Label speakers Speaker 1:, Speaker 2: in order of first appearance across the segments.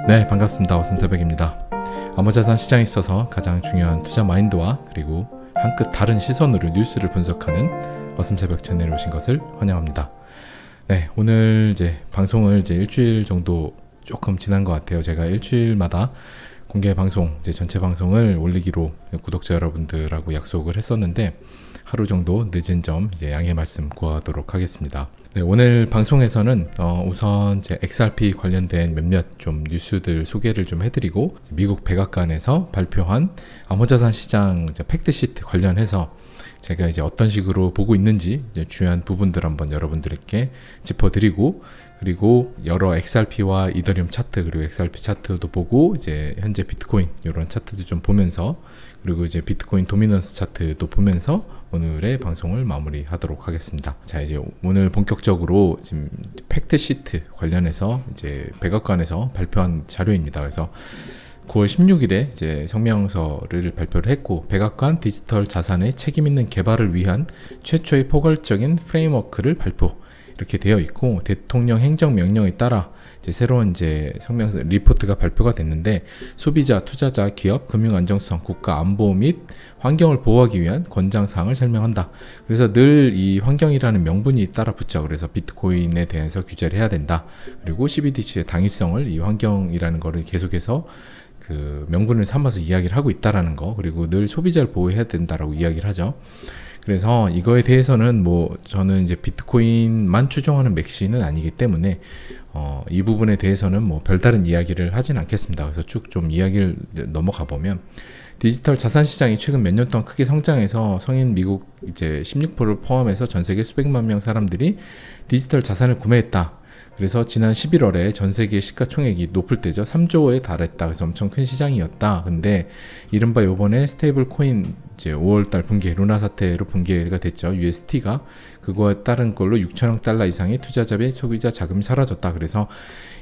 Speaker 1: 네, 반갑습니다. 어슴새벽입니다. 암호자산 시장에 있어서 가장 중요한 투자 마인드와 그리고 한 끗 다른 시선으로 뉴스를 분석하는 어슴새벽 채널에 오신 것을 환영합니다. 네, 오늘 이제 방송을 일주일 정도 조금 지난 것 같아요. 제가 일주일마다 공개 방송, 전체 방송을 올리기로 구독자 여러분들하고 약속을 했었는데 하루 정도 늦은 점 양해 말씀 구하도록 하겠습니다. 네, 오늘 방송에서는 우선 XRP 관련된 몇몇 좀 뉴스들 소개를 좀 해드리고 미국 백악관에서 발표한 암호자산 시장 팩트시트 관련해서 제가 어떤 식으로 보고 있는지 중요한 부분들 한번 여러분들께 짚어드리고, 그리고 여러 XRP와 이더리움 차트 그리고 XRP 차트도 보고 현재 비트코인 이런 차트도 좀 보면서, 그리고 비트코인 도미넌스 차트도 보면서 오늘의 방송을 마무리하도록 하겠습니다. 자, 오늘 본격적으로 지금 팩트시트 관련해서 백악관에서 발표한 자료입니다. 그래서 9월 16일에 성명서를 발표를 했고, 백악관 디지털 자산의 책임있는 개발을 위한 최초의 포괄적인 프레임워크를 발표, 이렇게 되어 있고, 대통령 행정명령에 따라 새로운 성명서 리포트가 발표가 됐는데, 소비자, 투자자, 기업, 금융 안정성, 국가 안보 및 환경을 보호하기 위한 권장사항을 설명한다. 그래서 늘 이 환경이라는 명분이 따라 붙죠. 그래서 비트코인에 대해서 규제를 해야 된다. 그리고 CBDC의 당위성을 이 환경이라는 거를 계속해서 그 명분을 삼아서 이야기를 하고 있다라는 거, 그리고 늘 소비자를 보호해야 된다라고 이야기를 하죠. 그래서 이거에 대해서는 저는 비트코인만 추종하는 맥시는 아니기 때문에 이 부분에 대해서는 별다른 이야기를 하진 않겠습니다. 그래서 쭉 좀 이야기를 넘어가 보면, 디지털 자산 시장이 최근 몇 년 동안 크게 성장해서 성인 미국 16%를 포함해서 전 세계 수백만 명 사람들이 디지털 자산을 구매했다. 그래서 지난 11월에 전 세계 시가총액이 높을 때죠. 3조에 달했다. 그래서 엄청 큰 시장이었다. 근데 이른바 요번에 스테이블 코인 5월달 붕괴, 루나 사태로 붕괴가 됐죠. UST가. 그거에 따른 걸로 6천억 달러 이상의 투자자 및 소비자 자금이 사라졌다. 그래서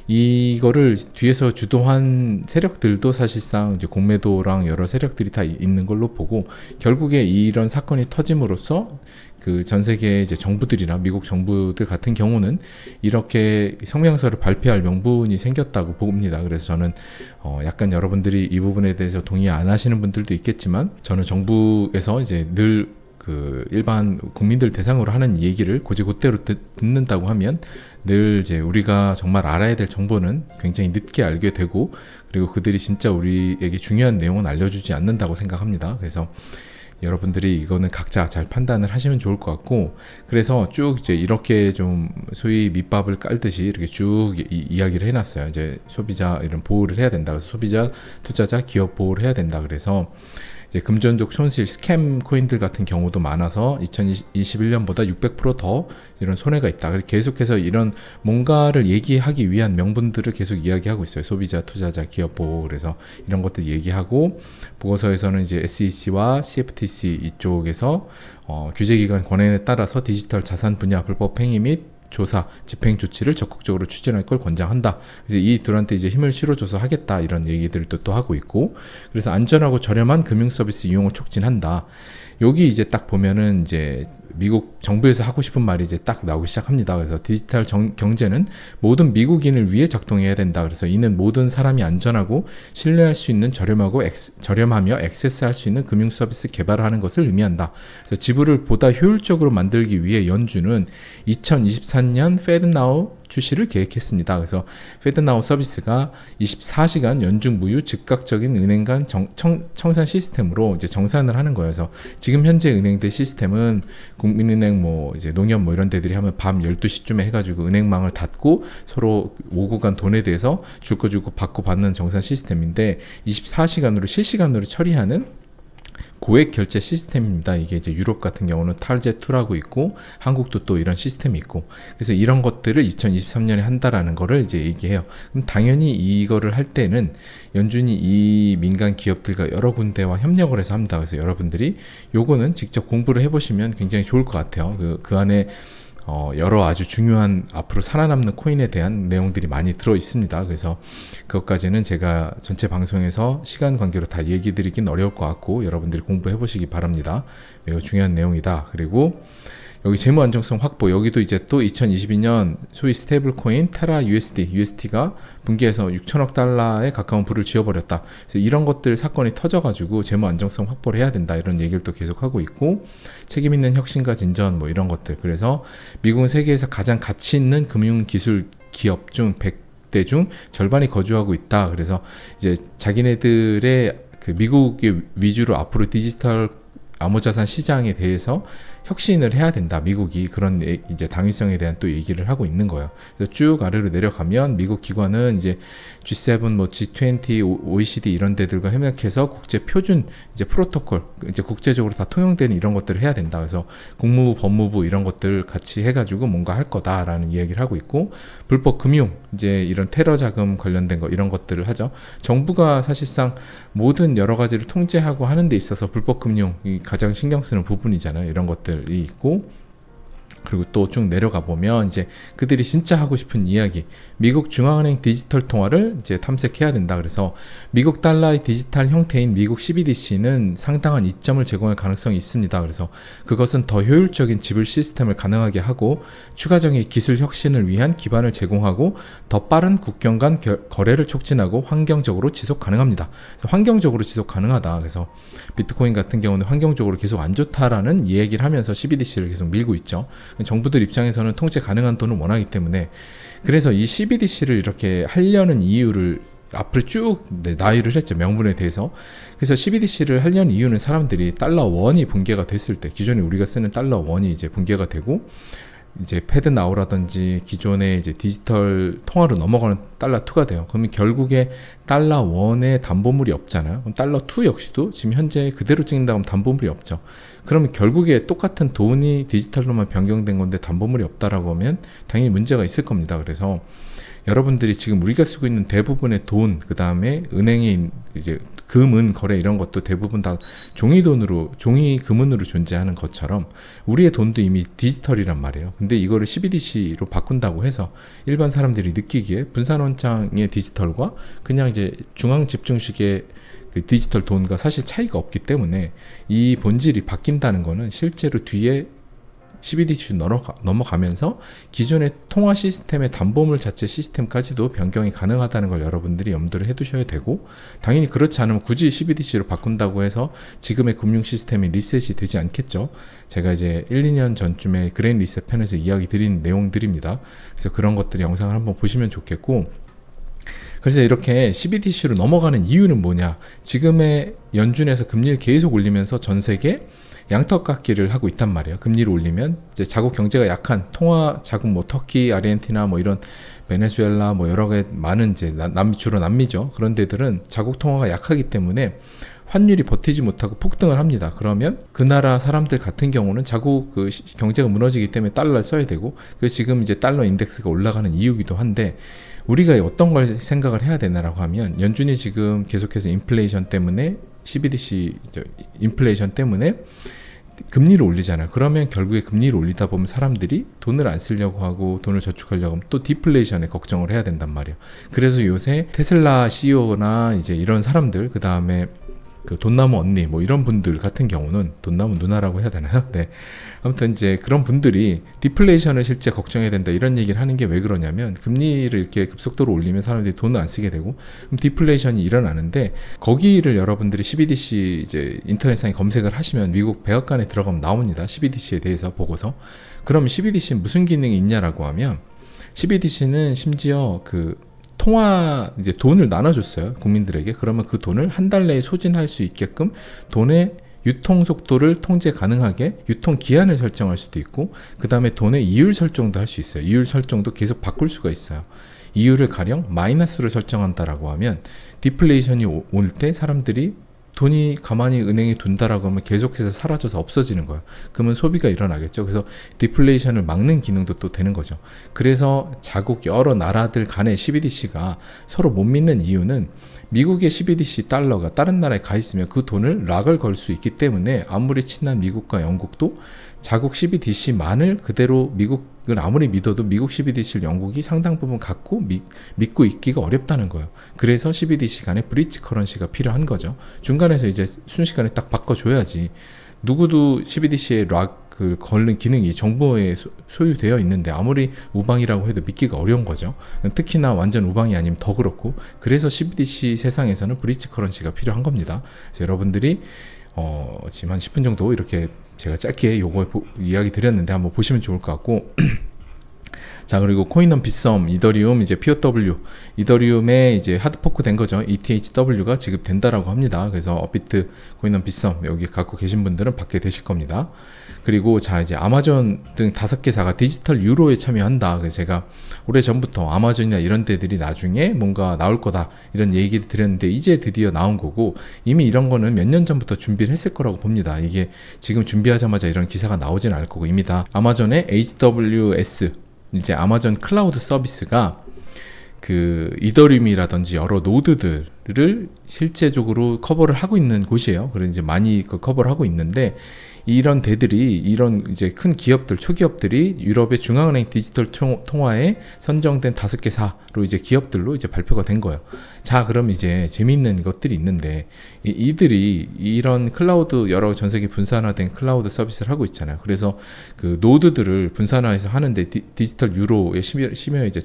Speaker 1: 이거를 뒤에서 주도한 세력들도 사실상 공매도랑 여러 세력들이 다 있는 걸로 보고, 결국에 이런 사건이 터짐으로써 그 전 세계 정부들이나 미국 정부들 같은 경우는 이렇게 성명서를 발표할 명분이 생겼다고 봅니다. 그래서 저는 약간 여러분들이 이 부분에 대해서 동의 안 하시는 분들도 있겠지만, 저는 정부에서 늘 그 일반 국민들 대상으로 하는 얘기를 곧이곧대로 듣는다고 하면 늘 우리가 정말 알아야 될 정보는 굉장히 늦게 알게 되고, 그리고 그들이 진짜 우리에게 중요한 내용은 알려주지 않는다고 생각합니다. 그래서 여러분들이 이거는 각자 잘 판단을 하시면 좋을 것 같고, 그래서 쭉 이렇게 좀 소위 밑밥을 깔듯이 이렇게 쭉 이야기를 해놨어요. 소비자 이런 보호를 해야 된다. 그래서 소비자, 투자자, 기업 보호를 해야 된다. 그래서 금전적 손실, 스캠 코인들 같은 경우도 많아서 2021년보다 600% 더 이런 손해가 있다. 그래서 계속해서 이런 뭔가를 얘기하기 위한 명분들을 계속 이야기하고 있어요. 소비자, 투자자, 기업 보호. 그래서 이런 것들 얘기하고, 보고서에서는 SEC와 CFTC 이쪽에서 규제기관 권한에 따라서 디지털 자산 분야 불법 행위 및 조사, 집행 조치를 적극적으로 추진할 걸 권장한다. 그래서 이들한테 힘을 실어줘서 하겠다, 이런 얘기들도 또 하고 있고, 그래서 안전하고 저렴한 금융 서비스 이용을 촉진한다. 여기 딱 보면은 미국 정부에서 하고 싶은 말이 딱 나오기 시작합니다. 그래서 디지털 경제는 모든 미국인을 위해 작동해야 된다. 그래서 이는 모든 사람이 안전하고 신뢰할 수 있는 저렴하며 액세스할 수 있는 금융 서비스 개발을 하는 것을 의미한다. 그래서 지불을 보다 효율적으로 만들기 위해 연준은 2023년 페드나우 출시를 계획했습니다. 그래서 페드나우 서비스가 24시간 연중 무휴 즉각적인 은행 간 청산 시스템으로 정산을 하는 거예요. 그래서 지금 현재 은행들 시스템은 국민은행 농협 이런 데들이 하면 밤 12시쯤에 해가지고 은행망을 닫고 서로 오고 간 돈에 대해서 줄 거 주고 받고 받는 정산 시스템인데, 24시간으로 실시간으로 처리하는 고액 결제 시스템입니다. 이게 유럽 같은 경우는 탈제2라고 있고, 한국도 또 이런 시스템이 있고, 그래서 이런 것들을 2023년에 한다라는 거를 얘기해요. 그럼 당연히 이거를 할 때는 연준이 이 민간 기업들과 여러 군데와 협력을 해서 합니다. 그래서 여러분들이 요거는 직접 공부를 해보시면 굉장히 좋을 것 같아요. 그 안에 여러 아주 중요한 앞으로 살아남는 코인에 대한 내용들이 많이 들어 있습니다. 그래서 그것까지는 제가 전체 방송에서 시간 관계로 다 얘기 드리긴 어려울 것 같고, 여러분들이 공부해 보시기 바랍니다. 매우 중요한 내용이다. 그리고 여기 재무 안정성 확보, 여기도 이제 또 2022년 소위 스테이블 코인 테라 USD가 붕괴해서 6천억 달러에 가까운 불을 지어버렸다. 그래서 이런 것들 사건이 터져가지고 재무 안정성 확보를 해야 된다, 이런 얘기를 또 계속하고 있고, 책임 있는 혁신과 진전 뭐 이런 것들. 그래서 미국은 세계에서 가장 가치 있는 금융기술 기업 중 100대 중 절반이 거주하고 있다. 그래서 이제 자기네들의 그 미국의 위주로 앞으로 디지털 암호자산 시장에 대해서 혁신을 해야 된다, 미국이. 그런 이제 당위성에 대한 또 얘기를 하고 있는 거예요. 그래서 쭉 아래로 내려가면 미국 기관은 이제 G7, 뭐 G20, OECD 이런 데들과 협력해서 국제 표준 이제 프로토콜, 이제 국제적으로 다 통용되는 이런 것들을 해야 된다. 그래서 국무부, 법무부 이런 것들 같이 해가지고 뭔가 할 거다라는 이야기를 하고 있고, 불법 금융, 이제 이런 테러 자금 관련된 거 이런 것들을 하죠. 정부가 사실상 모든 여러 가지를 통제하고 하는 데 있어서 불법 금융이 가장 신경 쓰는 부분이잖아요. 이런 것들이 있고, 그리고 또 쭉 내려가 보면 이제 그들이 진짜 하고 싶은 이야기, 미국 중앙은행 디지털 통화를 이제 탐색해야 된다. 그래서 미국 달러의 디지털 형태인 미국 CBDC는 상당한 이점을 제공할 가능성이 있습니다. 그래서 그것은 더 효율적인 지불 시스템을 가능하게 하고, 추가적인 기술 혁신을 위한 기반을 제공하고, 더 빠른 국경 간 거래를 촉진하고 환경적으로 지속 가능합니다. 그래서 환경적으로 지속 가능하다. 그래서 비트코인 같은 경우는 환경적으로 계속 안 좋다라는 이야기를 하면서 CBDC를 계속 밀고 있죠. 정부들 입장에서는 통제 가능한 돈을 원하기 때문에. 그래서 이 CBDC를 이렇게 하려는 이유를 앞으로 쭉 나열을 했죠, 명분에 대해서. 그래서 CBDC를 하려는 이유는 사람들이 달러 원이 붕괴가 됐을 때, 기존에 우리가 쓰는 달러 원이 이제 붕괴가 되고, 이제 패드나우라든지 기존의 이제 디지털 통화로 넘어가는 달러2가 돼요. 그러면 결국에 달러1의 담보물이 없잖아요. 그럼 달러2 역시도 지금 현재 그대로 찍는다고 하면 담보물이 없죠. 그러면 결국에 똑같은 돈이 디지털로만 변경된 건데 담보물이 없다라고 하면 당연히 문제가 있을 겁니다. 그래서 여러분들이 지금 우리가 쓰고 있는 대부분의 돈, 그 다음에 은행에 이제 금은 거래 이런 것도 대부분 다 종이 금은으로 존재하는 것처럼 우리의 돈도 이미 디지털이란 말이에요. 근데 이거를 CBDC로 바꾼다고 해서 일반 사람들이 느끼기에 분산원장의 디지털과 그냥 이제 중앙 집중식의 그 디지털 돈과 사실 차이가 없기 때문에 이 본질이 바뀐다는 거는 실제로 뒤에 CBDC로 넘어가면서 기존의 통화 시스템의 담보물 자체 시스템까지도 변경이 가능하다는 걸 여러분들이 염두를 해두셔야 되고, 당연히 그렇지 않으면 굳이 CBDC로 바꾼다고 해서 지금의 금융 시스템이 리셋이 되지 않겠죠. 제가 이제 1, 2년 전쯤에 그레인 리셋 편에서 이야기 드린 내용들입니다. 그래서 그런 것들 영상을 한번 보시면 좋겠고, 그래서 이렇게 CBDC로 넘어가는 이유는 뭐냐, 지금의 연준에서 금리를 계속 올리면서 전 세계 양턱깎기를 하고 있단 말이에요. 금리를 올리면 이제 자국 경제가 약한 통화 자국 뭐 터키, 아르헨티나 뭐 이런 베네수엘라 뭐 여러 개 많은 이제 주로 남미죠. 그런 데들은 자국 통화가 약하기 때문에 환율이 버티지 못하고 폭등을 합니다. 그러면 그 나라 사람들 같은 경우는 자국 그 경제가 무너지기 때문에 달러를 써야 되고, 그래서 지금 이제 달러 인덱스가 올라가는 이유기도 한데, 우리가 어떤 걸 생각을 해야 되나라고 하면, 연준이 지금 계속해서 인플레이션 때문에 CBDC 인플레이션 때문에 금리를 올리잖아요. 그러면 결국에 금리를 올리다 보면 사람들이 돈을 안 쓰려고 하고 돈을 저축하려고 하면 또 디플레이션에 걱정을 해야 된단 말이에요. 그래서 요새 테슬라 CEO나 이제 이런 사람들, 그 다음에 그 돈나무 언니 뭐 이런 분들 같은 경우는, 돈나무 누나라고 해야 되나요? 네. 아무튼 이제 그런 분들이 디플레이션을 실제 걱정해야 된다 이런 얘기를 하는 게 왜 그러냐면, 금리를 이렇게 급속도로 올리면 사람들이 돈을 안 쓰게 되고 그럼 디플레이션이 일어나는데, 거기를 여러분들이 CBDC 이제 인터넷상에 검색을 하시면 미국 백악관에 들어가면 나옵니다. CBDC에 대해서 보고서. 그럼 CBDC는 무슨 기능이 있냐라고 하면, CBDC는 심지어 그 통화 이제 돈을 나눠줬어요, 국민들에게. 그러면 그 돈을 한 달 내에 소진할 수 있게끔 돈의 유통 속도를 통제 가능하게 유통 기한을 설정할 수도 있고, 그 다음에 돈의 이율 설정도 할 수 있어요. 이율 설정도 계속 바꿀 수가 있어요. 이율을 가령 마이너스로 설정한다라고 하면 디플레이션이 올 때 사람들이 돈이 가만히 은행에 둔다라고 하면 계속해서 사라져서 없어지는 거예요. 그러면 소비가 일어나겠죠. 그래서 디플레이션을 막는 기능도 또 되는 거죠. 그래서 자국 여러 나라들 간의 CBDC가 서로 못 믿는 이유는, 미국의 CBDC 달러가 다른 나라에 가 있으면 그 돈을 락을 걸 수 있기 때문에 아무리 친한 미국과 영국도 자국 CBDC만을 그대로 미국을 아무리 믿어도 미국 CBDC를 영국이 상당 부분 갖고 믿고 있기가 어렵다는 거예요. 그래서 CBDC 간의 브릿지 커런시가 필요한 거죠. 중간에서 이제 순식간에 딱 바꿔줘야지. 누구도 CBDC의 그 걸는 기능이 정부에 소유되어 있는데 아무리 우방이라고 해도 믿기가 어려운 거죠. 특히나 완전 우방이 아니면 더 그렇고, 그래서 CBDC 세상에서는 브릿지 커런시가 필요한 겁니다. 그래서 여러분들이 지금 한 10분 정도 이렇게 제가 짧게 요거 이야기 드렸는데 한번 보시면 좋을 것 같고 자, 그리고 코인원 빗썸, 이더리움, 이제 POW, 이더리움에 이제 하드포크 된 거죠. ETHW가 지급된다라고 합니다. 그래서 업비트, 코인원 빗썸 여기 갖고 계신 분들은 받게 되실 겁니다. 그리고 자, 이제 아마존 등 5개사가 디지털 유로에 참여한다. 그래서 제가 오래 전부터 아마존이나 이런 데들이 나중에 뭔가 나올 거다 이런 얘기를 드렸는데 이제 드디어 나온 거고, 이미 이런 거는 몇 년 전부터 준비를 했을 거라고 봅니다. 이게 지금 준비하자마자 이런 기사가 나오진 않을 거고, 이미 다 아마존의 AWS, 이제 아마존 클라우드 서비스가 그 이더리움이라든지 여러 노드들을 실제적으로 커버를 하고 있는 곳이에요. 그래서 이제 많이 그 커버를 하고 있는데, 이런 데들이, 이런 이제 큰 기업들, 초기업들이 유럽의 중앙은행 디지털 통화에 선정된 5개사로 이제 기업들로 이제 발표가 된 거예요. 자, 그럼 이제 재미있는 것들이 있는데, 이들이 이런 클라우드, 여러 전 세계 분산화된 클라우드 서비스를 하고 있잖아요. 그래서 그 노드들을 분산화해서 하는데 디지털 유로의 심야 이제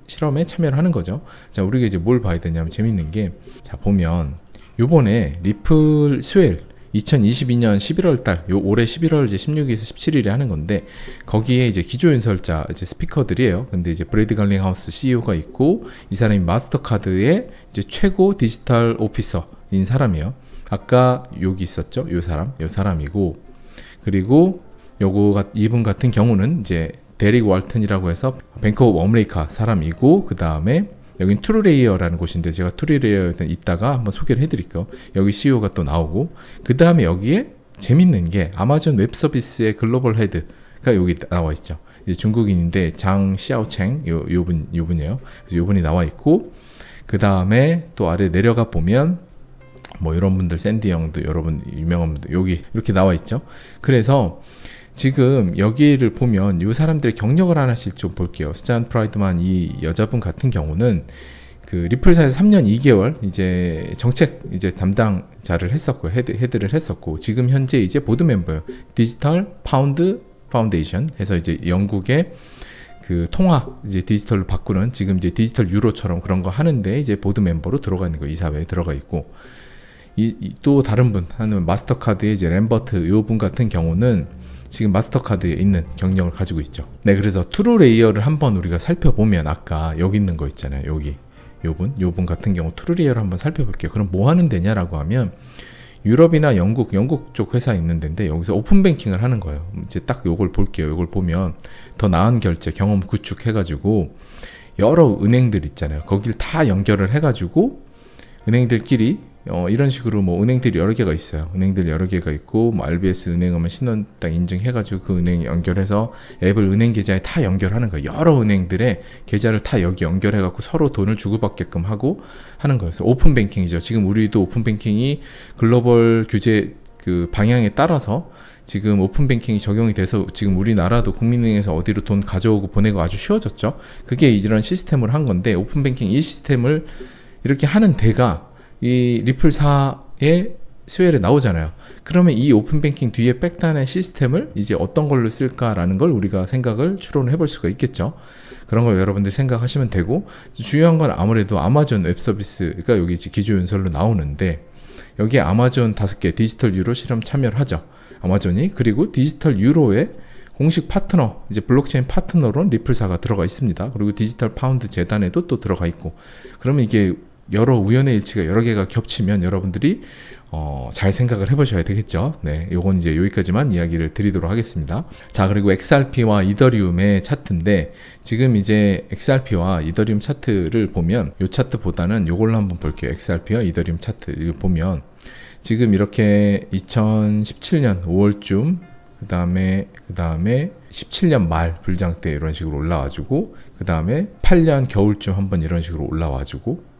Speaker 1: 실험에 참여를 하는 거죠. 자, 우리가 이제 뭘 봐야 되냐면 재밌는 게, 자, 보면 요번에 리플 스웰 2022년 11월 달, 올해 11월 이제 16일에서 17일에 하는 건데, 거기에 이제 기조연설자, 이제 스피커들이에요. 근데 이제 브래드 갈링하우스 CEO가 있고, 이 사람이 마스터카드의 이제 최고 디지털 오피서인 사람이에요. 아까 여기 있었죠? 요 사람이고, 그리고 이분 같은 경우는 이제 데릭 월튼이라고 해서 뱅크 오브 아메리카 사람이고, 그 다음에 여긴 트루레이어라는 곳인데, 제가 트루레이어에 이따가 한번 소개를 해드릴게요. 여기 CEO가 또 나오고, 그 다음에 여기에 재밌는 게 아마존 웹 서비스의 글로벌 헤드가 여기 나와 있죠. 이제 중국인인데 장 샤오챙 요분이에요. 그래서 요분이 나와 있고, 그 다음에 또 아래 내려가 보면 뭐 이런 분들, 샌디 형도 여러분 유명한 분들 여기 이렇게 나와 있죠. 그래서 지금 여기를 보면 이 사람들의 경력을 하나씩 좀 볼게요. 스잔 프라이드만 이 여자분 같은 경우는 그 리플사에서 3년 2개월 이제 정책 이제 담당자를 했었고, 헤드를 했었고, 지금 현재 이제 보드 멤버예요. 디지털 파운드 파운데이션 해서 이제 영국의 그 통화 이제 디지털로 바꾸는, 지금 이제 디지털 유로처럼 그런 거 하는데 이제 보드 멤버로 들어가 있는 거, 이사회에 들어가 있고, 또 다른 분 하는 마스터카드의 이제 램버트 요 분 같은 경우는 지금 마스터카드에 있는 경력을 가지고 있죠. 네, 그래서 트루레이어를 한번 우리가 살펴보면, 아까 여기 있는 거 있잖아요. 여기 요분 같은 경우 트루레이어를 한번 살펴볼게요. 그럼 뭐 하는 데냐라고 하면, 유럽이나 영국 쪽 회사에 있는 데인데, 여기서 오픈 뱅킹을 하는 거예요. 이제 딱 요걸 볼게요. 요걸 보면 더 나은 결제 경험 구축 해가지고 여러 은행들 있잖아요. 거길 다 연결을 해가지고 은행들끼리 이런 식으로 뭐 은행들이 여러 개가 있어요. 은행들 여러 개가 있고, 뭐 RBS 은행하면 신원 딱 인증해가지고 그 은행 연결해서 앱을 은행 계좌에 다 연결하는 거예요. 여러 은행들의 계좌를 다 여기 연결해갖고 서로 돈을 주고받게끔 하고 하는 거예요. 그래서 오픈 뱅킹이죠. 지금 우리도 오픈 뱅킹이 글로벌 규제 그 방향에 따라서 지금 오픈 뱅킹이 적용이 돼서 지금 우리나라도 국민은행에서 어디로 돈 가져오고 보내고 아주 쉬워졌죠. 그게 이런 시스템을 한 건데, 오픈 뱅킹 이 시스템을 이렇게 하는 데가 이 리플사의 스웰에 나오잖아요. 그러면 이 오픈뱅킹 뒤에 백단의 시스템을 이제 어떤 걸로 쓸까라는 걸 우리가 생각을 추론을 해볼 수가 있겠죠. 그런 걸 여러분들 생각하시면 되고, 중요한 건 아무래도 아마존 웹 서비스가 여기 기조연설로 나오는데, 여기에 아마존 5개 디지털 유로 실험 참여를 하죠. 아마존이. 그리고 디지털 유로의 공식 파트너, 이제 블록체인 파트너로 리플사가 들어가 있습니다. 그리고 디지털 파운드 재단에도 또 들어가 있고, 그러면 이게 여러 우연의 일치가 여러 개가 겹치면 여러분들이 잘 생각을 해보셔야 되겠죠. 네, 요건 이제 여기까지만 이야기를 드리도록 하겠습니다. 자, 그리고 XRP와 이더리움의 차트인데, 지금 이제 XRP와 이더리움 차트를 보면, 요 차트보다는 요걸로 한번 볼게요. XRP와 이더리움 차트 이거 보면 지금 이렇게 2017년 5월쯤 그 다음에 17년 말 불장 때 이런 식으로 올라와주고, 그 다음에 8년 겨울쯤 한번 이런 식으로 올라와주고,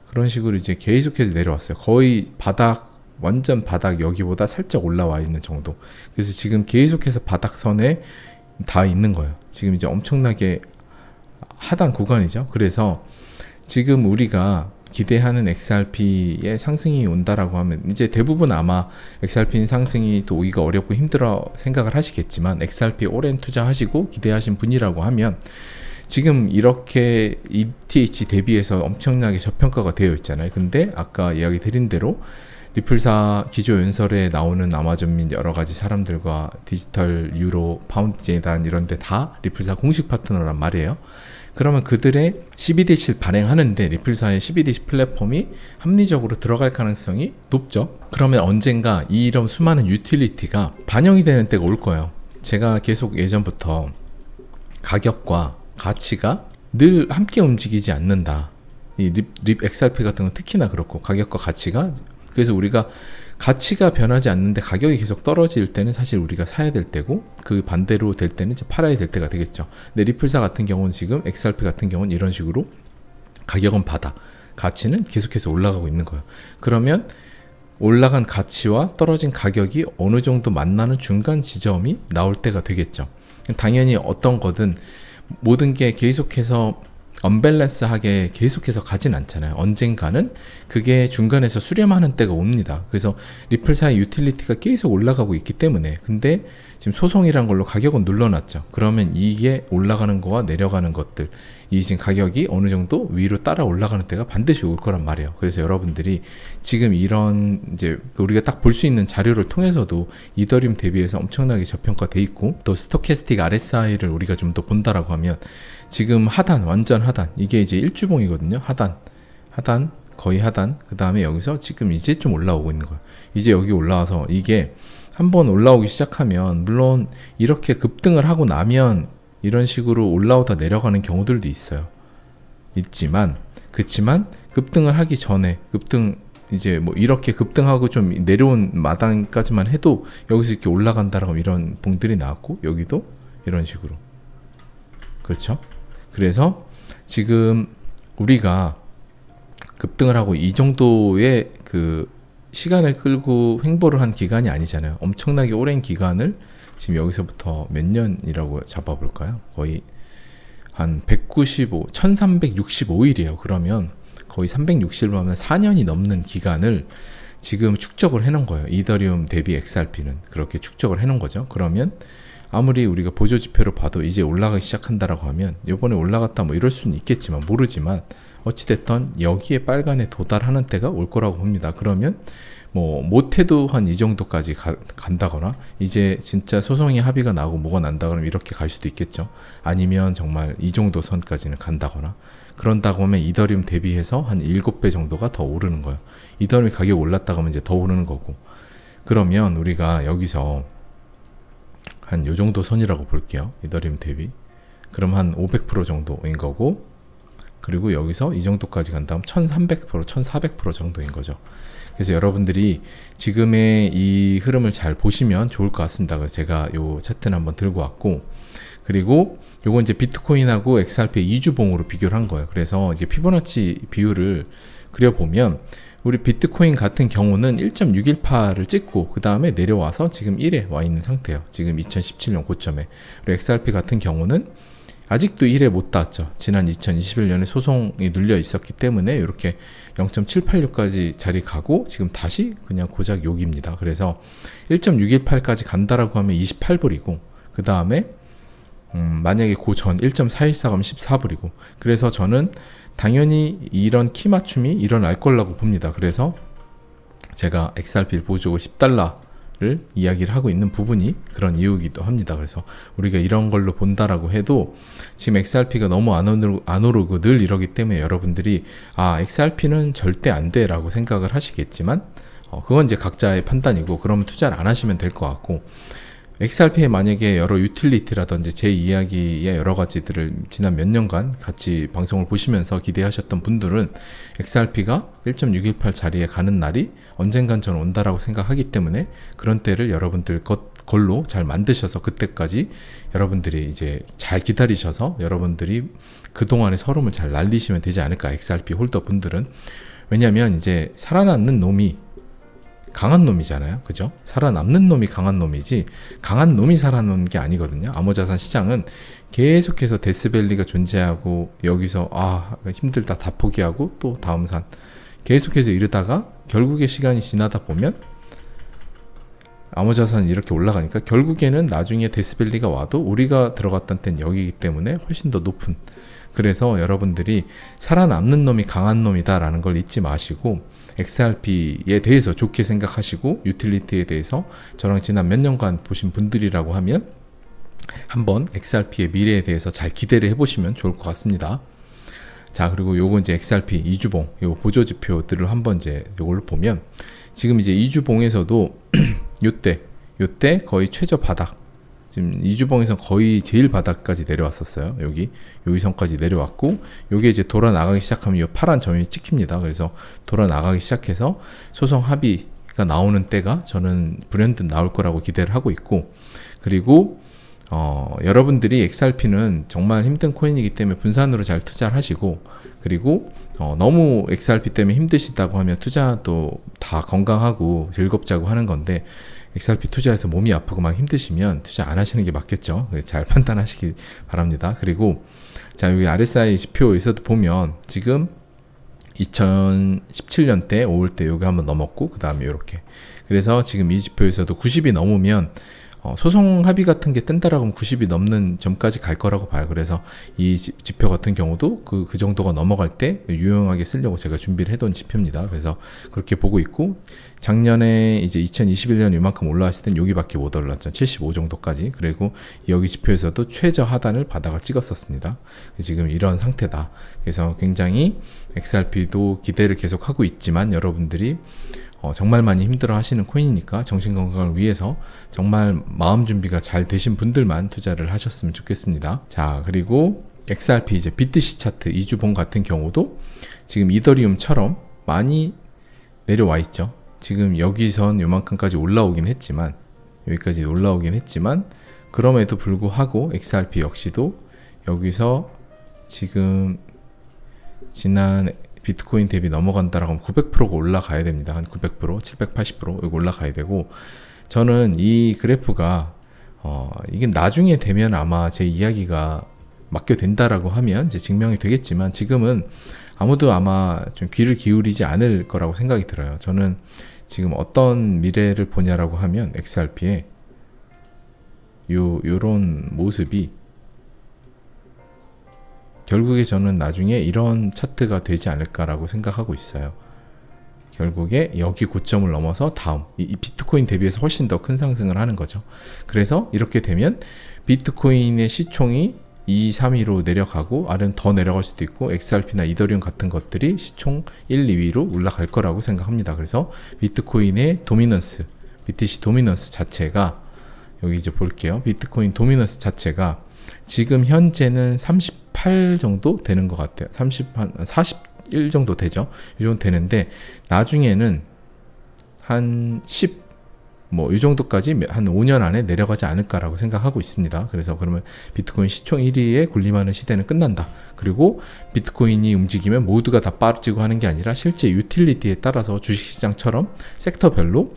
Speaker 1: 그런 식으로 이제 계속해서 내려왔어요. 거의 바닥, 완전 바닥 여기보다 살짝 올라와 있는 정도. 그래서 지금 계속해서 바닥선에 다 있는 거예요. 지금 이제 엄청나게 하단 구간이죠. 그래서 지금 우리가 기대하는 XRP의 상승이 온다라고 하면 이제 대부분 아마 XRP 상승이 또 오기가 어렵고 힘들어 생각을 하시겠지만, XRP 오랜 투자하시고 기대하신 분이라고 하면 지금 이렇게 ETH 대비해서 엄청나게 저평가가 되어 있잖아요. 근데 아까 이야기 드린 대로 리플사 기조연설에 나오는 아마존 및 여러가지 사람들과 디지털 유로 파운드 재단 이런데 다 리플사 공식 파트너란 말이에요. 그러면 그들의 CBDC를 발행하는데 리플사의 CBDC 플랫폼이 합리적으로 들어갈 가능성이 높죠. 그러면 언젠가 이런 수많은 유틸리티가 반영이 되는 때가 올 거예요. 제가 계속 예전부터 가격과 가치가 늘 함께 움직이지 않는다. 이 XRP 같은 건 특히나 그렇고, 가격과 가치가, 그래서 우리가 가치가 변하지 않는데 가격이 계속 떨어질 때는 사실 우리가 사야 될 때고, 그 반대로 될 때는 이제 팔아야 될 때가 되겠죠. 근데 리플사 같은 경우는 지금 XRP 같은 경우는 이런 식으로 가격은 바닥, 가치는 계속해서 올라가고 있는 거예요. 그러면 올라간 가치와 떨어진 가격이 어느 정도 만나는 중간 지점이 나올 때가 되겠죠. 당연히 어떤 거든 모든 게 계속해서 언밸런스하게 계속해서 가진 않잖아요. 언젠가는 그게 중간에서 수렴하는 때가 옵니다. 그래서 리플사의 유틸리티가 계속 올라가고 있기 때문에, 근데 지금 소송이란 걸로 가격은 눌러놨죠. 그러면 이게 올라가는 거와 내려가는 것들, 이 지금 가격이 어느 정도 위로 따라 올라가는 때가 반드시 올 거란 말이에요. 그래서 여러분들이 지금 이런 이제 우리가 딱 볼 수 있는 자료를 통해서도 이더리움 대비해서 엄청나게 저평가돼 있고, 또 스토캐스틱 RSI를 우리가 좀 더 본다라고 하면 지금 하단, 완전 하단, 이게 이제 일주봉이거든요. 하단, 거의 하단. 그 다음에 여기서 지금 이제 좀 올라오고 있는 거예요. 이제 여기 올라와서 이게 한번 올라오기 시작하면, 물론 이렇게 급등을 하고 나면 이런 식으로 올라오다 내려가는 경우들도 있어요. 그치만 급등을 하기 전에, 이제 뭐 이렇게 급등하고 좀 내려온 마당까지만 해도 여기서 이렇게 올라간다라고 이런 봉들이 나왔고, 여기도 이런 식으로. 그렇죠? 그래서 지금 우리가 급등을 하고 이 정도의 그 시간을 끌고 횡보를 한 기간이 아니잖아요. 엄청나게 오랜 기간을 지금 여기서부터 몇 년이라고 잡아볼까요? 거의 한 1365일이에요. 그러면 거의 360일 하면 4년이 넘는 기간을 지금 축적을 해놓은 거예요. 이더리움 대비 XRP는 그렇게 축적을 해놓은 거죠. 그러면 아무리 우리가 보조지표로 봐도 이제 올라가기 시작한다라고 하면, 이번에 올라갔다 뭐 이럴 수는 있겠지만, 모르지만 어찌됐든 여기에 빨간에 도달하는 때가 올 거라고 봅니다. 그러면 뭐 못해도 한 이 정도까지 간다거나, 이제 진짜 소송이 합의가 나고 뭐가 난다 그러면 이렇게 갈 수도 있겠죠. 아니면 정말 이 정도 선까지는 간다거나, 그런다고 하면 이더리움 대비해서 한 7배 정도가 더 오르는 거예요. 이더리움 가격 올랐다고 하면 이제 더 오르는 거고, 그러면 우리가 여기서 한 요 정도 선이라고 볼게요. 이더리움 대비. 그럼 한 500% 정도인 거고, 그리고 여기서 이 정도까지 간다면 1300%, 1400% 정도인 거죠. 그래서 여러분들이 지금의 이 흐름을 잘 보시면 좋을 것 같습니다. 그래서 제가 요 차트는 한번 들고 왔고, 그리고 요건 이제 비트코인하고 XRP의 2주봉으로 비교를 한 거예요. 그래서 이제 피보나치 비율을 그려보면, 우리 비트코인 같은 경우는 1.618을 찍고 그 다음에 내려와서 지금 1에 와 있는 상태예요. 지금 2017년 고점에. 그리고 XRP 같은 경우는 아직도 1에 못 닿았죠. 지난 2021년에 소송이 눌려 있었기 때문에 이렇게 0.786까지 자리 가고 지금 다시 그냥 고작 여기입니다. 그래서 1.618까지 간다라고 하면 28불이고, 그 다음에 만약에 그 전 1.414 가면 14불이고, 그래서 저는 당연히 이런 키 맞춤이 일어날 거라고 봅니다. 그래서 제가 XRP를 보여주고 10달러를 이야기를 하고 있는 부분이 그런 이유이기도 합니다. 그래서 우리가 이런 걸로 본다라고 해도 지금 XRP가 너무 안 오르고 늘 이러기 때문에 여러분들이 XRP는 절대 안 돼 라고 생각을 하시겠지만, 그건 이제 각자의 판단이고, 그러면 투자를 안 하시면 될 것 같고, XRP에 만약에 여러 유틸리티라든지 제 이야기의 여러 가지들을 지난 몇 년간 같이 방송을 보시면서 기대하셨던 분들은 XRP가 1.618 자리에 가는 날이 언젠간 저는 온다라고 생각하기 때문에, 그런 때를 여러분들 걸로 잘 만드셔서 그때까지 여러분들이 이제 잘 기다리셔서 여러분들이 그동안의 서름을 잘 날리시면 되지 않을까, XRP 홀더 분들은. 왜냐면 이제 살아남는 놈이 강한 놈이잖아요. 그죠? 살아남는 놈이 강한 놈이지 강한 놈이 살아남는 게 아니거든요. 암호자산 시장은 계속해서 데스밸리가 존재하고 여기서 힘들다 다 포기하고 또 다음 산 계속해서 이러다가 결국에 시간이 지나다 보면 암호자산이 이렇게 올라가니까 결국에는 나중에 데스밸리가 와도 우리가 들어갔던 때는 여기이기 때문에 훨씬 더 높은, 그래서 여러분들이 살아남는 놈이 강한 놈이다 라는 걸 잊지 마시고 XRP에 대해서 좋게 생각하시고 유틸리티에 대해서 저랑 지난 몇 년간 보신 분들이라고 하면 한번 XRP의 미래에 대해서 잘 기대를 해보시면 좋을 것 같습니다. 자, 그리고 요거 이제 XRP 이주봉 요 보조지표들을 한번 이제 요걸 보면 지금 이제 이주봉에서도 요때 거의 최저 바닥, 지금 이주봉에서 거의 제일 바닥까지 내려왔었어요. 여기 선까지 내려왔고 요게 이제 돌아 나가기 시작하면 요 파란 점이 찍힙니다. 그래서 돌아 나가기 시작해서 소송 합의가 나오는 때가 저는 불현듯 나올 거라고 기대를 하고 있고, 그리고 여러분들이 XRP는 정말 힘든 코인이기 때문에 분산으로 잘 투자를 하시고, 그리고 너무 XRP 때문에 힘드시다고 하면 투자도 다 건강하고 즐겁자고 하는 건데 XRP 투자해서 몸이 아프고 막 힘드시면 투자 안 하시는 게 맞겠죠. 잘 판단하시기 바랍니다. 그리고 자, 여기 RSI 지표에서도 보면 지금 2017년대 5월때 여기 한번 넘었고 그 다음에 이렇게, 그래서 지금 이 지표에서도 90이 넘으면 소송 합의 같은 게 뜬다라고 하면 90이 넘는 점까지 갈 거라고 봐요. 그래서 이 지표 같은 경우도 그 정도가 넘어갈 때 유용하게 쓰려고 제가 준비를 해둔 지표입니다. 그래서 그렇게 보고 있고, 작년에 이제 2021년 이만큼 올라왔을 땐 여기밖에 못 올랐죠. 75 정도까지. 그리고 여기 지표에서도 최저 하단을 바닥을 찍었었습니다. 지금 이런 상태다. 그래서 굉장히 XRP도 기대를 계속 하고 있지만 여러분들이 정말 많이 힘들어 하시는 코인이니까 정신건강을 위해서 정말 마음 준비가 잘 되신 분들만 투자를 하셨으면 좋겠습니다. 자, 그리고 XRP 이제 BTC 차트 이주봉 같은 경우도 지금 이더리움처럼 많이 내려와 있죠. 지금 여기선 요만큼까지 올라오긴 했지만, 여기까지 올라오긴 했지만 그럼에도 불구하고 XRP 역시도 여기서 지금 지난 비트코인 대비 넘어간다라고 하면 900%가 올라가야 됩니다. 한 900%, 780% 여기 올라가야 되고, 저는 이 그래프가 이게 나중에 되면 아마 제 이야기가 맞게 된다라고 하면 이제 증명이 되겠지만 지금은 아무도 아마 좀 귀를 기울이지 않을 거라고 생각이 들어요. 저는 지금 어떤 미래를 보냐라고 하면 XRP에 요런 모습이 결국에 저는 나중에 이런 차트가 되지 않을까라고 생각하고 있어요. 결국에 여기 고점을 넘어서 다음 이 비트코인 대비해서 훨씬 더 큰 상승을 하는 거죠. 그래서 이렇게 되면 비트코인의 시총이 2, 3위로 내려가고 아래는 더 내려갈 수도 있고 XRP나 이더리움 같은 것들이 시총 1, 2위로 올라갈 거라고 생각합니다. 그래서 비트코인의 도미넌스, BTC 도미넌스 자체가 여기 이제 볼게요. 비트코인 도미넌스 자체가 지금 현재는 38 정도 되는 것 같아요. 41 정도 되죠. 이 정도 되는데 나중에는 한 10, 이 정도까지 한 5년 안에 내려가지 않을까라고 생각하고 있습니다. 그래서 그러면 비트코인 시총 1위에 군림하는 시대는 끝난다. 그리고 비트코인이 움직이면 모두가 다 빠지고 하는 게 아니라 실제 유틸리티에 따라서 주식시장처럼 섹터별로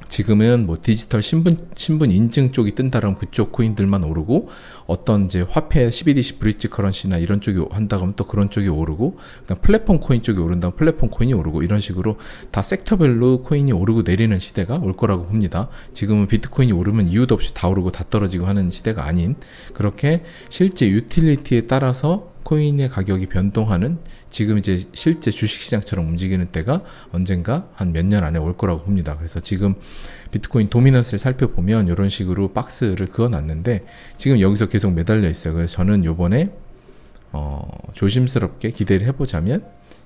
Speaker 1: 지금은 디지털 신분 인증 쪽이 뜬다면 그쪽 코인들만 오르고, 어떤 이제 화폐 12DC 브릿지 커런시나 이런 쪽이 한다고 하면 또 그런 쪽이 오르고, 그다음 플랫폼 코인 쪽이 오른다면 플랫폼 코인이 오르고, 이런 식으로 다 섹터별로 코인이 오르고 내리는 시대가 올 거라고 봅니다. 지금은 비트코인이 오르면 이유도 없이 다 오르고 다 떨어지고 하는 시대가 아닌, 그렇게 실제 유틸리티에 따라서 코인의 가격이 변동하는, 지금 이제 실제 주식시장처럼 움직이는 때가 언젠가 한 몇 년 안에 올 거라고 봅니다. 그래서 지금 비트코인 도미넌스를 살펴보면 이런 식으로 박스를 그어놨는데 지금 여기서 계속 매달려 있어요. 그래서 저는 요번에 조심스럽게 기대를 해보자면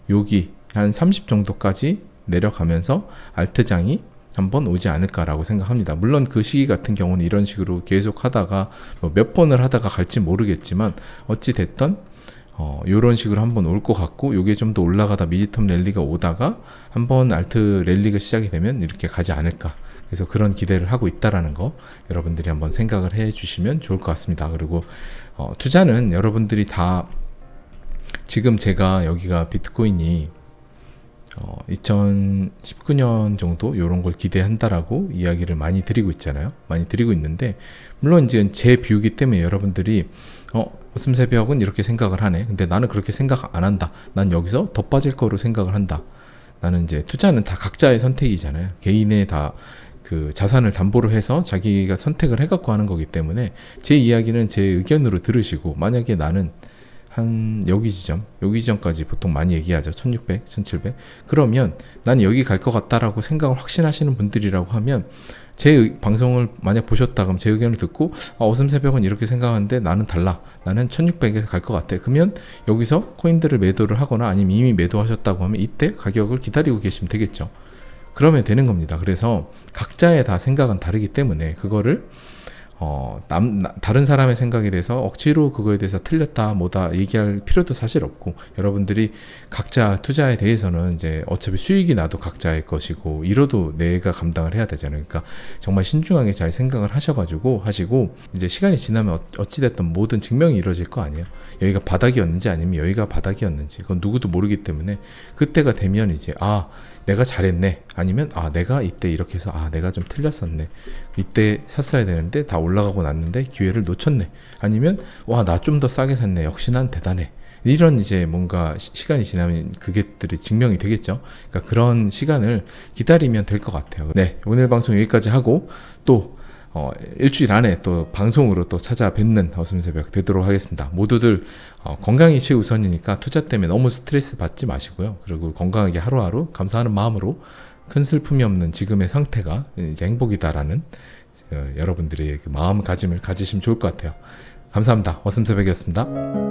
Speaker 1: 여기 한 30 정도까지 내려가면서 알트장이 한번 오지 않을까라고 생각합니다. 물론 그 시기 같은 경우는 이런 식으로 계속 하다가 몇 번을 하다가 갈지 모르겠지만 어찌 됐던 요런 식으로 한번 올 것 같고, 요게 좀 더 올라가다 미디텀 랠리가 오다가 한번 알트 랠리가 시작이 되면 이렇게 가지 않을까. 그래서 그런 기대를 하고 있다라는 거 여러분들이 한번 생각을 해 주시면 좋을 것 같습니다. 그리고 투자는 여러분들이 다, 지금 제가 여기가 비트코인이 2019년 정도 이런 걸 기대한다라고 이야기를 많이 드리고 있잖아요. 많이 드리고 있는데, 물론 이제 제 뷰이기 때문에 여러분들이 어슴새벽은 이렇게 생각을 하네. 근데 나는 그렇게 생각 안 한다. 난 여기서 더 빠질 거로 생각을 한다. 나는 이제 투자는 다 각자의 선택이잖아요. 개인의 다 그 자산을 담보로 해서 자기가 선택을 해갖고 하는 거기 때문에 제 이야기는 제 의견으로 들으시고, 만약에 나는 한 여기 지점까지 보통 많이 얘기하죠. 1600, 1700. 그러면 난 여기 갈 것 같다라고 생각을 확신하시는 분들이라고 하면, 제 방송을 만약 보셨다 그럼 제 의견을 듣고 어슴새벽은 이렇게 생각하는데 나는 달라. 나는 1600에서 갈 것 같아. 그러면 여기서 코인들을 매도를 하거나 아니면 이미 매도하셨다고 하면 이때 가격을 기다리고 계시면 되겠죠. 그러면 되는 겁니다. 그래서 각자의 다 생각은 다르기 때문에 그거를 다른 사람의 생각에 대해서 억지로 그거에 대해서 틀렸다 뭐다 얘기할 필요도 사실 없고, 여러분들이 각자 투자에 대해서는 이제 어차피 수익이 나도 각자의 것이고 잃어도 내가 감당을 해야 되잖아요. 그러니까 정말 신중하게 잘 생각을 하시고 이제 시간이 지나면 어찌됐든 모든 증명이 이루어질 거 아니에요. 여기가 바닥이었는지 아니면 여기가 바닥이었는지 그건 누구도 모르기 때문에, 그때가 되면 이제 내가 잘했네, 아니면 내가 이때 이렇게 해서 내가 좀 틀렸었네, 이때 샀어야 되는데 다 올라가고 났는데 기회를 놓쳤네, 아니면 나 좀 더 싸게 샀네, 역시 난 대단해, 이런 이제 뭔가 시간이 지나면 그게들이 증명이 되겠죠. 그러니까 그런 시간을 기다리면 될 것 같아요. 네, 오늘 방송 여기까지 하고 또 일주일 안에 또 방송으로 또 찾아뵙는 어슴새벽 되도록 하겠습니다. 모두들 건강이 최우선이니까 투자 때문에 너무 스트레스 받지 마시고요. 그리고 건강하게 하루하루 감사하는 마음으로 큰 슬픔이 없는 지금의 상태가 이제 행복이다라는 여러분들의 그 마음가짐을 가지시면 좋을 것 같아요. 감사합니다. 어슴새벽이었습니다.